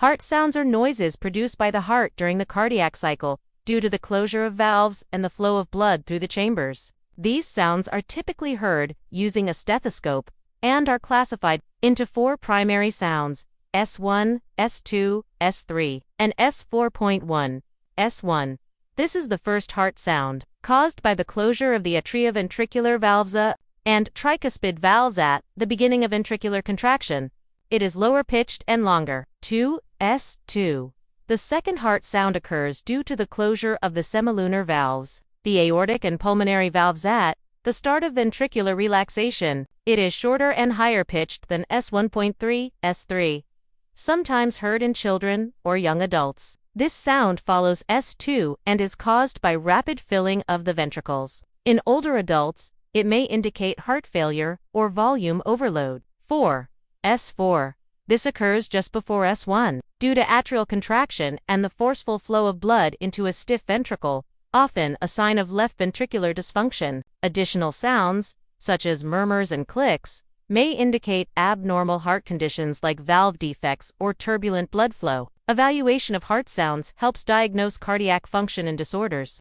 Heart sounds are noises produced by the heart during the cardiac cycle due to the closure of valves and the flow of blood through the chambers. These sounds are typically heard using a stethoscope and are classified into 4 primary sounds: S1, S2, S3, and S4.1. S1. This is the first heart sound, caused by the closure of the atrioventricular valves and tricuspid valves at the beginning of ventricular contraction. It is lower pitched and longer. 2. S2. The second heart sound occurs due to the closure of the semilunar valves, the aortic and pulmonary valves at the start of ventricular relaxation. It is shorter and higher pitched than S1.3, S3. Sometimes heard in children or young adults. This sound follows S2 and is caused by rapid filling of the ventricles. In older adults, it may indicate heart failure or volume overload. 4. S4. This occurs just before S1, due to atrial contraction and the forceful flow of blood into a stiff ventricle, often a sign of left ventricular dysfunction. Additional sounds, such as murmurs and clicks, may indicate abnormal heart conditions like valve defects or turbulent blood flow. Evaluation of heart sounds helps diagnose cardiac function and disorders.